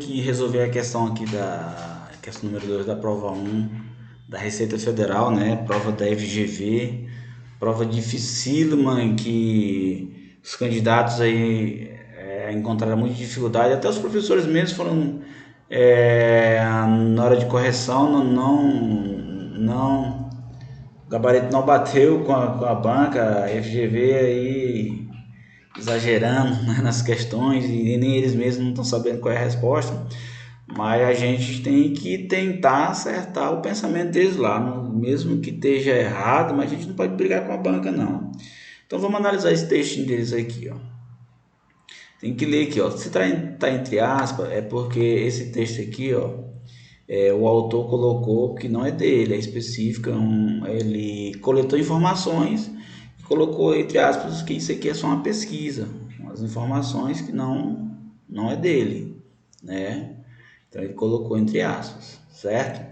aqui resolver a questão aqui da questão número 2 da prova 1 da Receita Federal, né? Prova da FGV, prova dificílima em que os candidatos aí encontraram muita dificuldade, até os professores mesmos foram na hora de correção o gabarito não bateu com a banca, a FGV aí exagerando, né, nas questões e nem eles mesmos não estão sabendo qual é a resposta, mas a gente tem que tentar acertar o pensamento deles lá, mesmo que esteja errado, mas a gente não pode brigar com a banca não. Então vamos analisar esse textinho deles aqui, ó. Tem que ler aqui, ó. Se tá entre aspas, é porque esse texto aqui, ó, o autor colocou que não é dele, é específico, ele coletou informações e colocou entre aspas que isso aqui é só uma pesquisa, umas informações que não é dele, né? Então ele colocou entre aspas, certo?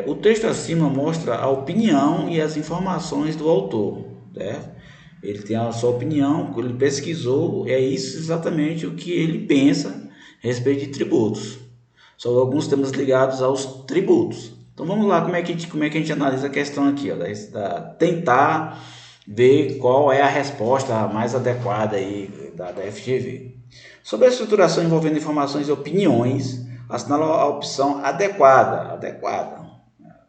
O texto acima mostra a opinião e as informações do autor, certo? Ele tem a sua opinião, ele pesquisou, é isso exatamente o que ele pensa a respeito de tributos. São alguns temas ligados aos tributos. Então vamos lá, como é que a gente analisa a questão aqui, ó, tentar ver qual é a resposta mais adequada aí da FGV. Sobre a estruturação envolvendo informações e opiniões, assinala a opção adequada,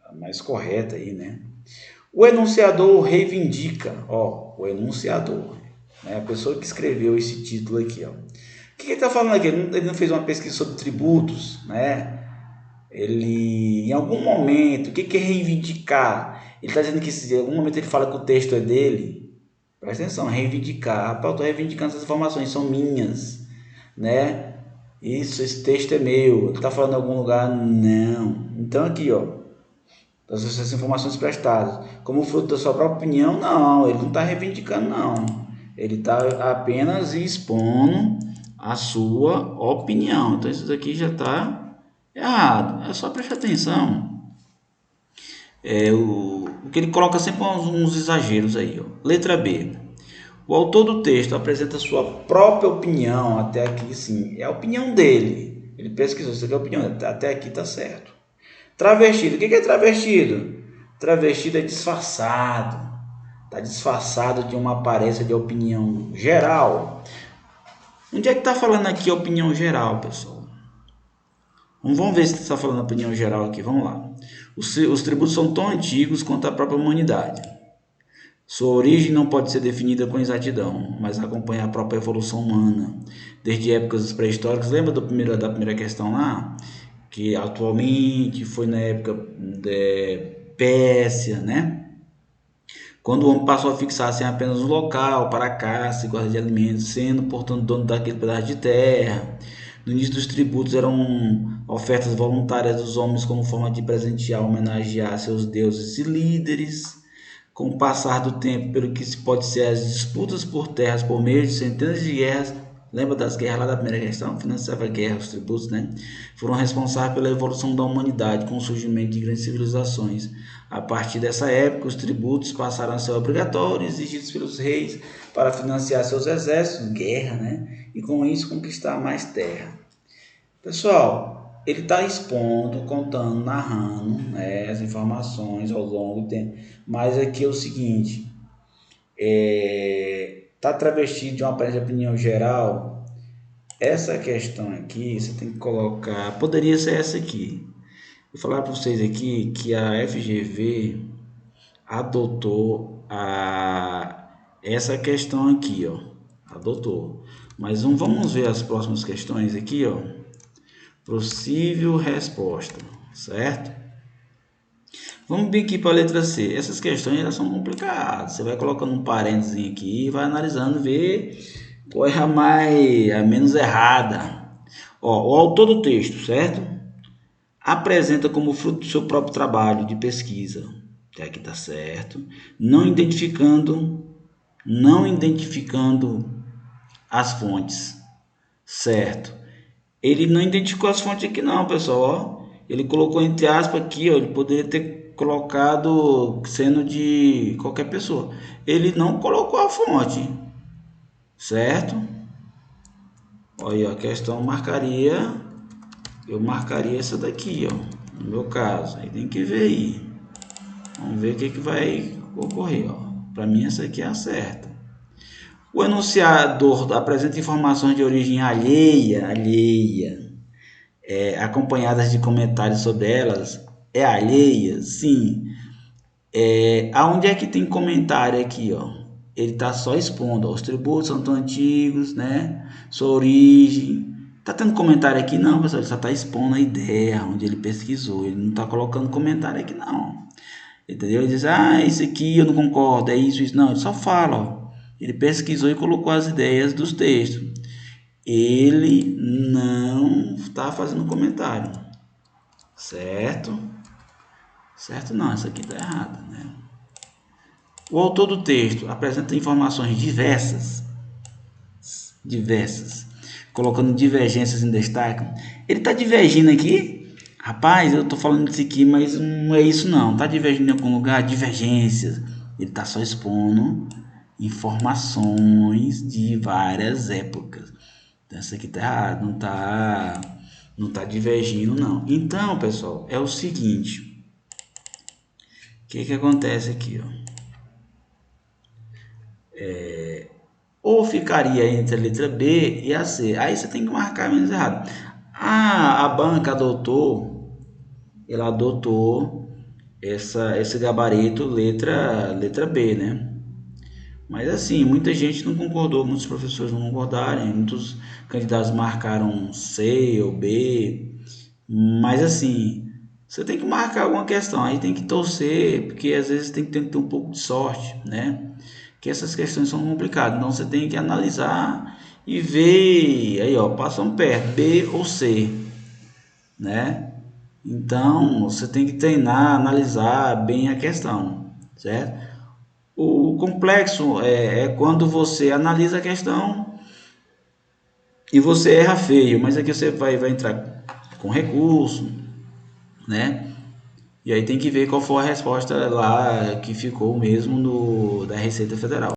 a mais correta aí, né? O enunciador reivindica, ó, o enunciador, né, a pessoa que escreveu esse título aqui, ó. O que ele está falando aqui? Ele não fez uma pesquisa sobre tributos, né? Ele, em algum momento, o que é reivindicar? Ele está dizendo que em algum momento ele fala que o texto é dele. Presta atenção, reivindicar. Rapaz, eu estou reivindicando essas informações, são minhas, né? Esse texto é meu. Ele está falando em algum lugar? Não. Então aqui, ó, essas informações prestadas como fruto da sua própria opinião, não, ele não está reivindicando, não, ele está apenas expondo a sua opinião. Então isso daqui já está errado, é só prestar atenção. O que ele coloca sempre uns exageros aí, ó. Letra B, o autor do texto apresenta sua própria opinião. Até aqui sim, é a opinião dele, ele pesquisou, isso aqui é a opinião dele, até aqui está certo. Travestido. O que é travestido? Travestido é disfarçado. Está disfarçado de uma aparência de opinião geral. Onde é que está falando aqui a opinião geral, pessoal? Vamos ver se está falando a opinião geral aqui. Vamos lá. Os tributos são tão antigos quanto a própria humanidade. Sua origem não pode ser definida com exatidão, mas acompanha a própria evolução humana. Desde épocas pré-históricas. Lembra da primeira questão lá? Que atualmente foi na época Pérsia, né? Quando o homem passou a fixar-se em apenas um local para caça e guarda de alimentos, sendo, portanto, dono daquele pedaço de terra. No início dos tributos eram ofertas voluntárias dos homens como forma de presentear, homenagear seus deuses e líderes. Com o passar do tempo, pelo que se pode ser as disputas por terras por meio de centenas de guerras, lembra das guerras lá da primeira questão? Financiava a guerra, os tributos, né? Foram responsáveis pela evolução da humanidade com o surgimento de grandes civilizações. A partir dessa época, os tributos passaram a ser obrigatórios, exigidos pelos reis para financiar seus exércitos, guerra, né? E com isso conquistar mais terra. Pessoal, ele está expondo, contando, narrando, né, as informações ao longo do tempo. Mas aqui é o seguinte, está travestido de uma aparência de opinião geral. Essa questão aqui, você tem que colocar, poderia ser essa aqui. Vou falar para vocês aqui que a FGV adotou essa questão aqui, ó. Adotou. Mas vamos ver as próximas questões aqui, ó. Possível resposta, certo? Vamos bem aqui para a letra C. Essas questões elas são complicadas. Você vai colocando um parênteses aqui e vai analisando, ver qual é a menos errada. Ó, o autor do texto, certo? Apresenta como fruto do seu próprio trabalho de pesquisa. Até aqui tá certo. Não identificando as fontes, certo? Ele não identificou as fontes aqui não, pessoal, ó. Ele colocou entre aspas aqui, ó. Ele poderia ter colocado sendo de qualquer pessoa. Ele não colocou a fonte, certo? Olha, a questão marcaria eu marcaria essa daqui, ó, no meu caso. Aí tem que ver aí. Vamos ver o que vai ocorrer, ó. Para mim essa aqui é a certa. O enunciador apresenta informações de origem alheia, acompanhadas de comentários sobre elas. É alheia? Sim. Aonde é que tem comentário aqui, ó? Ele tá só expondo, ó, os tributos são tão antigos, né? Sua origem. Tá tendo comentário aqui? Não, pessoal, ele só tá expondo a ideia onde ele pesquisou. Ele não tá colocando comentário aqui, não. Entendeu? Ele diz, isso aqui eu não concordo, é isso. Não, ele só fala, ó. Ele pesquisou e colocou as ideias dos textos. Ele não está fazendo comentário. Certo? Certo não, isso aqui está errado, né? O autor do texto apresenta informações diversas, colocando divergências em destaque. Ele está divergindo aqui? Rapaz, eu estou falando disso aqui, mas não é isso não. Está divergindo em algum lugar? Divergências. Ele está só expondo informações de várias épocas. Então, isso aqui está errado, não tá divergindo não. Então, pessoal, é o seguinte. O que acontece aqui, ó? Ou ficaria entre a letra B e a C. Aí você tem que marcar menos errado. A banca adotou esse gabarito letra B, né? Mas assim, muita gente não concordou, muitos professores não concordaram, muitos candidatos marcaram C ou B. Mas assim, você tem que marcar alguma questão, aí tem que torcer, porque às vezes tem que ter um pouco de sorte, né? Que essas questões são complicadas, então você tem que analisar e ver, aí ó, passam perto, B ou C, né? Então você tem que treinar, analisar bem a questão, certo? O complexo é quando você analisa a questão e você erra feio, mas aqui você vai entrar com recurso, né? E aí tem que ver qual foi a resposta lá que ficou mesmo da Receita Federal.